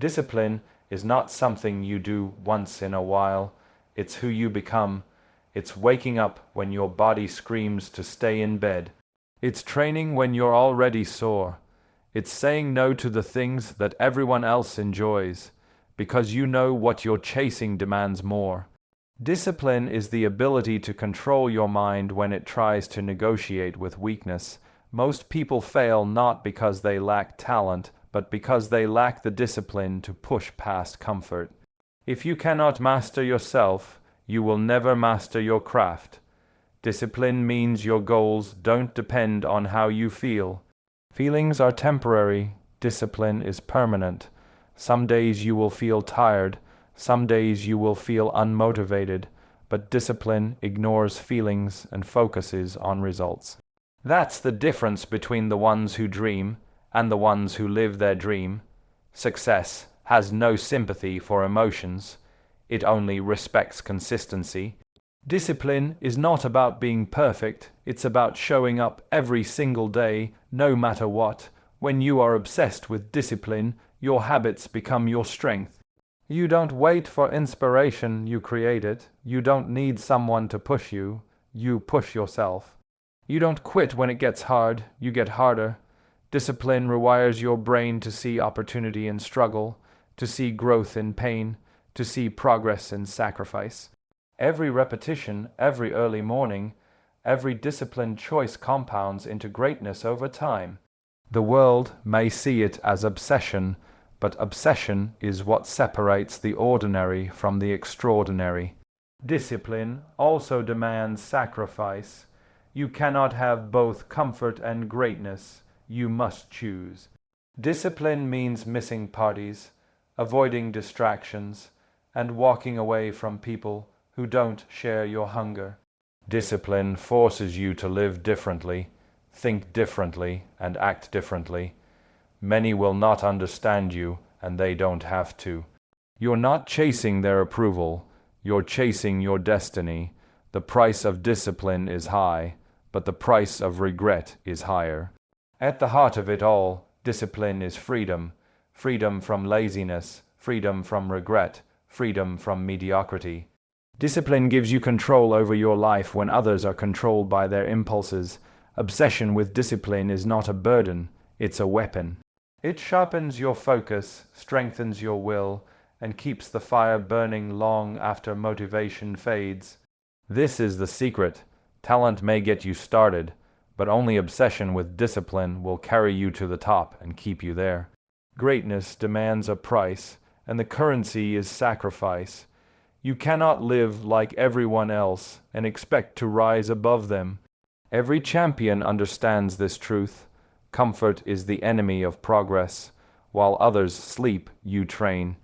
Discipline is not something you do once in a while. It's who you become. It's waking up when your body screams to stay in bed. It's training when you're already sore. It's saying no to the things that everyone else enjoys, because you know what you're chasing demands more. Discipline is the ability to control your mind when it tries to negotiate with weakness. Most people fail not because they lack talent, but because they lack the discipline to push past comfort. If you cannot master yourself, you will never master your craft. Discipline means your goals don't depend on how you feel. Feelings are temporary. Discipline is permanent. Some days you will feel tired. Some days you will feel unmotivated. But discipline ignores feelings and focuses on results. That's the difference between the ones who dream and the ones who live their dream. Success has no sympathy for emotions. It only respects consistency. Discipline is not about being perfect. It's about showing up every single day, no matter what. When you are obsessed with discipline, your habits become your strength. You don't wait for inspiration, you create it. You don't need someone to push you. You push yourself. You don't quit when it gets hard. You get harder. Discipline rewires your brain to see opportunity in struggle, to see growth in pain, to see progress in sacrifice. Every repetition, every early morning, every disciplined choice compounds into greatness over time. The world may see it as obsession, but obsession is what separates the ordinary from the extraordinary. Discipline also demands sacrifice. You cannot have both comfort and greatness. You must choose. Discipline means missing parties, avoiding distractions, and walking away from people who don't share your hunger. Discipline forces you to live differently, think differently, and act differently. Many will not understand you, and they don't have to. You're not chasing their approval. You're chasing your destiny. The price of discipline is high, but the price of regret is higher. At the heart of it all, discipline is freedom. Freedom from laziness, freedom from regret, freedom from mediocrity. Discipline gives you control over your life when others are controlled by their impulses. Obsession with discipline is not a burden, it's a weapon. It sharpens your focus, strengthens your will, and keeps the fire burning long after motivation fades. This is the secret. Talent may get you started, but only obsession with discipline will carry you to the top and keep you there. Greatness demands a price, and the currency is sacrifice. You cannot live like everyone else and expect to rise above them. Every champion understands this truth. Comfort is the enemy of progress. While others sleep, you train.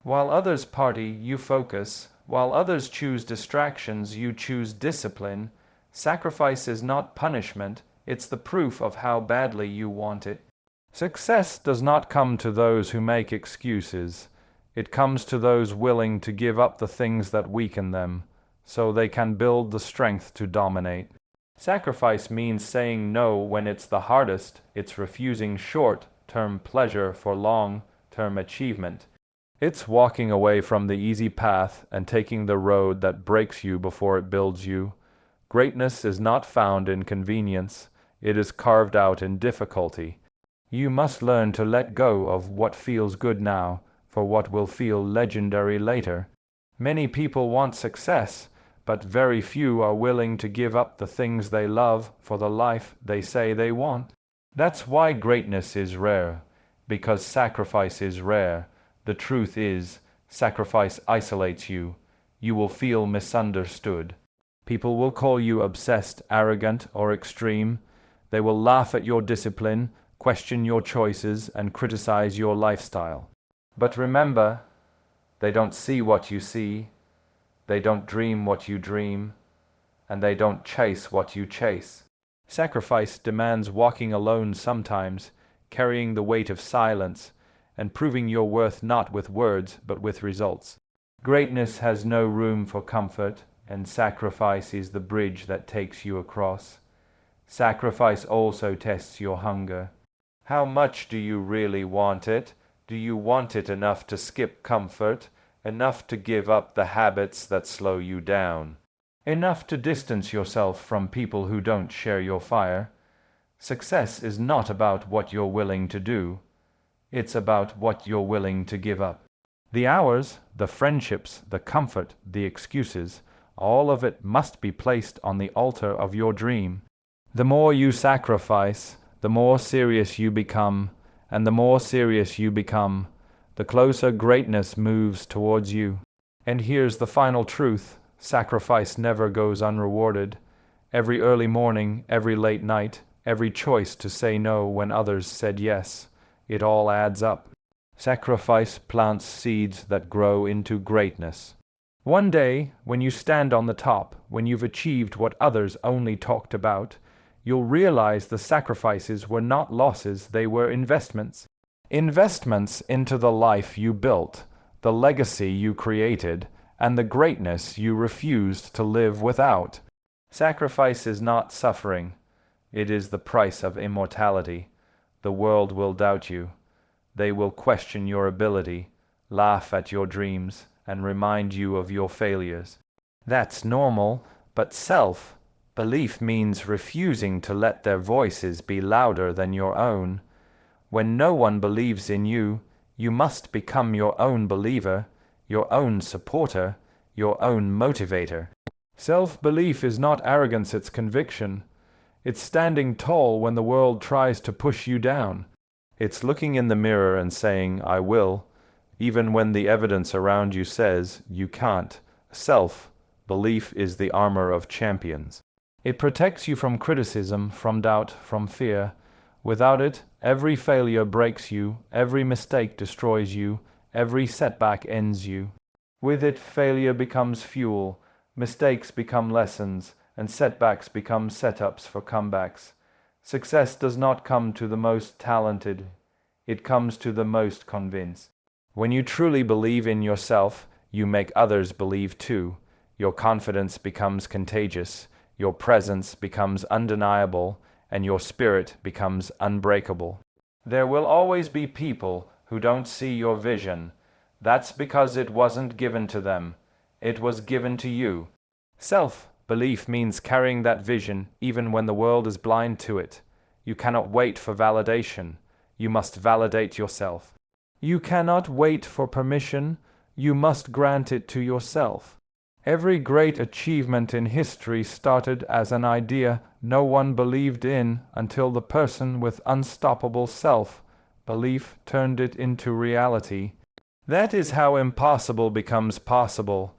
While others party, you focus. While others choose distractions, you choose discipline. Sacrifice is not punishment. It's the proof of how badly you want it. Success does not come to those who make excuses. It comes to those willing to give up the things that weaken them, so they can build the strength to dominate. Sacrifice means saying no when it's the hardest. It's refusing short-term pleasure for long-term achievement. It's walking away from the easy path and taking the road that breaks you before it builds you. Greatness is not found in convenience. It is carved out in difficulty. You must learn to let go of what feels good now for what will feel legendary later. Many people want success, but very few are willing to give up the things they love for the life they say they want. That's why greatness is rare, because sacrifice is rare. The truth is, sacrifice isolates you. You will feel misunderstood. People will call you obsessed, arrogant, or extreme. They will laugh at your discipline, question your choices, and criticize your lifestyle. But remember, they don't see what you see, they don't dream what you dream, and they don't chase what you chase. Sacrifice demands walking alone sometimes, carrying the weight of silence, and proving your worth not with words but with results. Greatness has no room for comfort, and sacrifice is the bridge that takes you across. Sacrifice also tests your hunger. How much do you really want it? Do you want it enough to skip comfort, enough to give up the habits that slow you down, enough to distance yourself from people who don't share your fire? Success is not about what you're willing to do. It's about what you're willing to give up. The hours, the friendships, the comfort, the excuses, all of it must be placed on the altar of your dream. The more you sacrifice, the more serious you become, and the more serious you become, the closer greatness moves towards you. And here's the final truth: sacrifice never goes unrewarded. Every early morning, every late night, every choice to say no when others said yes, it all adds up. Sacrifice plants seeds that grow into greatness. One day, when you stand on the top, when you've achieved what others only talked about, you'll realize the sacrifices were not losses, they were investments. Investments into the life you built, the legacy you created, and the greatness you refused to live without. Sacrifice is not suffering. It is the price of immortality. The world will doubt you. They will question your ability, laugh at your dreams, and remind you of your failures. That's normal, but self-belief means refusing to let their voices be louder than your own. When no one believes in you, you must become your own believer, your own supporter, your own motivator. Self-belief is not arrogance, it's conviction. It's standing tall when the world tries to push you down. It's looking in the mirror and saying, I will, even when the evidence around you says you can't. Self-belief is the armor of champions. It protects you from criticism, from doubt, from fear. Without it, every failure breaks you, every mistake destroys you, every setback ends you. With it, failure becomes fuel, mistakes become lessons, and setbacks become setups for comebacks. Success does not come to the most talented, it comes to the most convinced. When you truly believe in yourself, you make others believe too. Your confidence becomes contagious, your presence becomes undeniable, and your spirit becomes unbreakable. There will always be people who don't see your vision. That's because it wasn't given to them. It was given to you. Self-belief means carrying that vision even when the world is blind to it. You cannot wait for validation. You must validate yourself. You cannot wait for permission. You must grant it to yourself. Every great achievement in history started as an idea no one believed in until the person with unstoppable self-belief turned it into reality. That is how impossible becomes possible.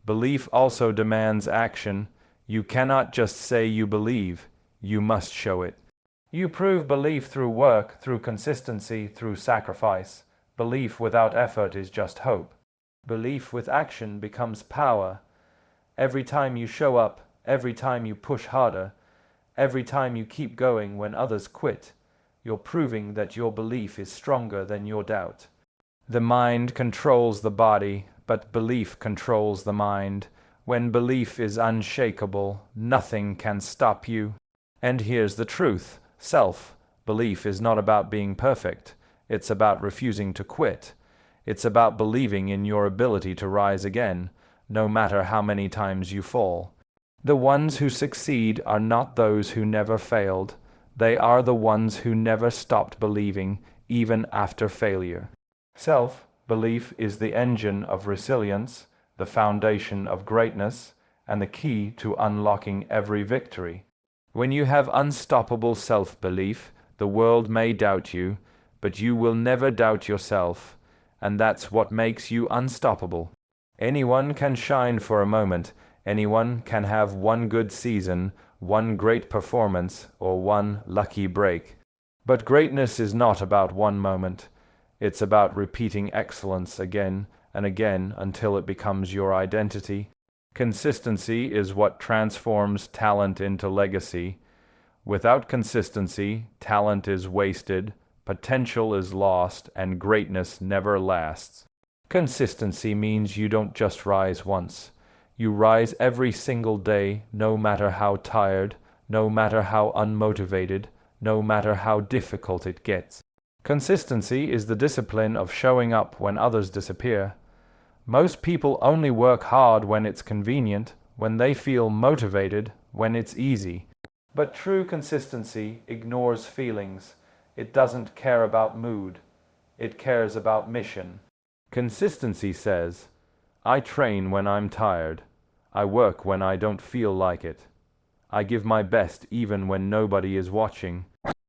Belief also demands action. You cannot just say you believe. You must show it. You prove belief through work, through consistency, through sacrifice. Belief without effort is just hope. Belief with action becomes power. Every time you show up, every time you push harder, every time you keep going when others quit, you're proving that your belief is stronger than your doubt. The mind controls the body, but belief controls the mind. When belief is unshakable, nothing can stop you. And here's the truth. Self-belief is not about being perfect. It's about refusing to quit. It's about believing in your ability to rise again, no matter how many times you fall. The ones who succeed are not those who never failed. They are the ones who never stopped believing, even after failure. Self-belief is the engine of resilience, the foundation of greatness, and the key to unlocking every victory. When you have unstoppable self-belief, the world may doubt you, but you will never doubt yourself, and that's what makes you unstoppable. Anyone can shine for a moment. Anyone can have one good season, one great performance, or one lucky break. But greatness is not about one moment. It's about repeating excellence again and again until it becomes your identity. Consistency is what transforms talent into legacy. Without consistency, talent is wasted, potential is lost, and greatness never lasts. Consistency means you don't just rise once. You rise every single day, no matter how tired, no matter how unmotivated, no matter how difficult it gets. Consistency is the discipline of showing up when others disappear. Most people only work hard when it's convenient, when they feel motivated, when it's easy. But true consistency ignores feelings. It doesn't care about mood. It cares about mission. Consistency says, I train when I'm tired. I work when I don't feel like it. I give my best even when nobody is watching.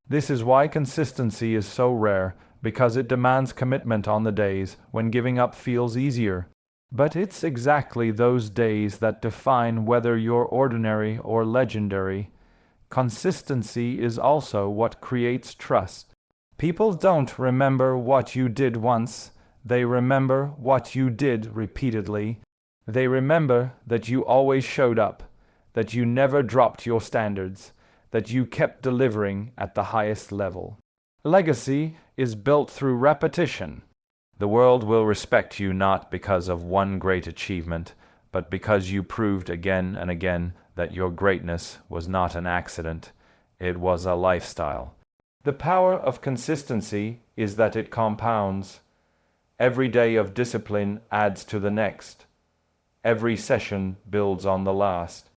This is why consistency is so rare, because it demands commitment on the days when giving up feels easier. But it's exactly those days that define whether you're ordinary or legendary. Consistency is also what creates trust. People don't remember what you did once. They remember what you did repeatedly. They remember that you always showed up, that you never dropped your standards, that you kept delivering at the highest level. Legacy is built through repetition. The world will respect you not because of one great achievement, but because you proved again and again that your greatness was not an accident. It was a lifestyle. The power of consistency is that it compounds. Every day of discipline adds to the next. Every session builds on the last.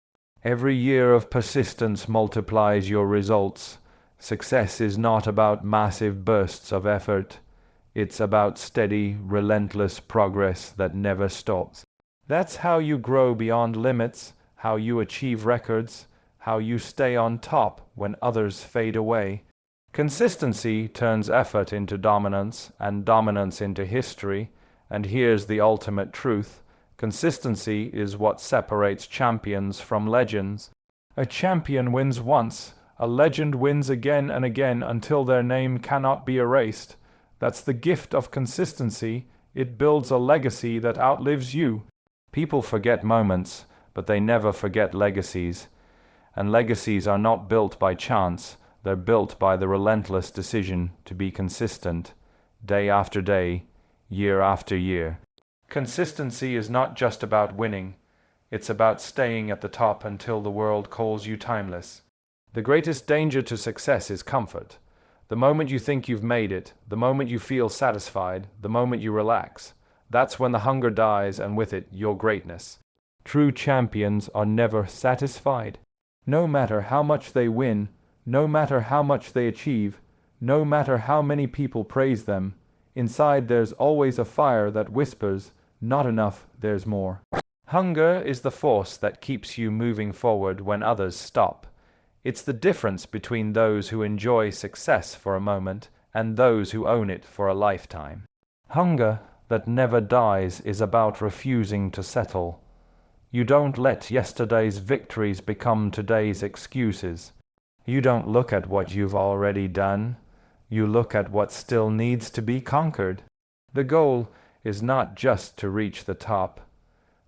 Every year of persistence multiplies your results. Success is not about massive bursts of effort. It's about steady, relentless progress that never stops. That's how you grow beyond limits, how you achieve records, how you stay on top when others fade away. Consistency turns effort into dominance and dominance into history, and here's the ultimate truth. Consistency is what separates champions from legends. A champion wins once, a legend wins again and again until their name cannot be erased. That's the gift of consistency. It builds a legacy that outlives you. People forget moments, but they never forget legacies. And legacies are not built by chance. They're built by the relentless decision to be consistent, day after day, year after year. Consistency is not just about winning. It's about staying at the top until the world calls you timeless. The greatest danger to success is comfort. The moment you think you've made it, the moment you feel satisfied, the moment you relax, that's when the hunger dies and with it your greatness. True champions are never satisfied. No matter how much they win, no matter how much they achieve, no matter how many people praise them, inside there's always a fire that whispers, not enough, there's more. Hunger is the force that keeps you moving forward when others stop. It's the difference between those who enjoy success for a moment and those who own it for a lifetime. Hunger that never dies is about refusing to settle. You don't let yesterday's victories become today's excuses. You don't look at what you've already done. You look at what still needs to be conquered. The goal is not just to reach the top.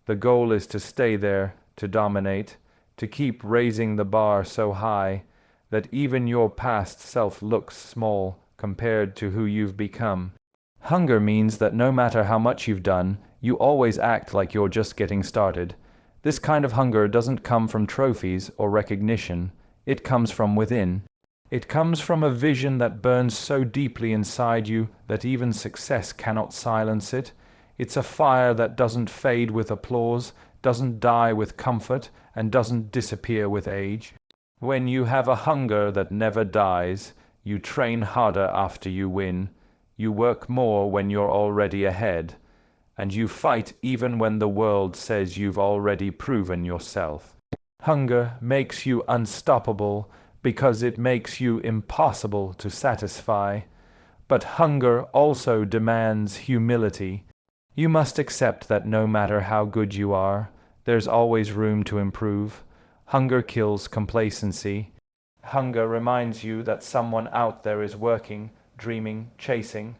The goal is to stay there, to dominate, to keep raising the bar so high that even your past self looks small compared to who you've become. Hunger means that no matter how much you've done, you always act like you're just getting started. This kind of hunger doesn't come from trophies or recognition. It comes from within. It comes from a vision that burns so deeply inside you that even success cannot silence it. It's a fire that doesn't fade with applause, doesn't die with comfort, and doesn't disappear with age. When you have a hunger that never dies, you train harder after you win. You work more when you're already ahead. And you fight even when the world says you've already proven yourself. Hunger makes you unstoppable because it makes you impossible to satisfy. But hunger also demands humility. You must accept that no matter how good you are, there's always room to improve. Hunger kills complacency. Hunger reminds you that someone out there is working, dreaming, chasing,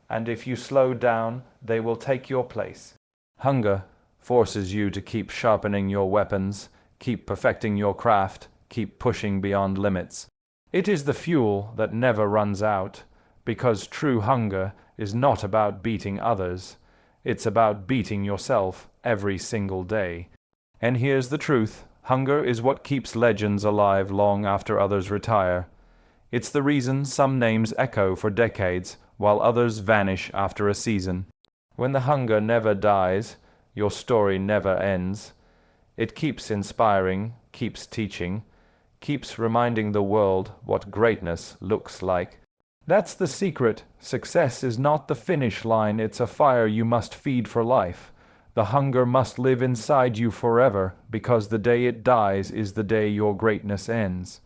and if you slow down, they will take your place. Hunger forces you to keep sharpening your weapons, keep perfecting your craft, keep pushing beyond limits. It is the fuel that never runs out, because true hunger is not about beating others. It's about beating yourself every single day. And here's the truth. Hunger is what keeps legends alive long after others retire. It's the reason some names echo for decades, while others vanish after a season. When the hunger never dies, your story never ends. It keeps inspiring, keeps teaching, keeps reminding the world what greatness looks like. That's the secret. Success is not the finish line, it's a fire you must feed for life. The hunger must live inside you forever, because the day it dies is the day your greatness ends.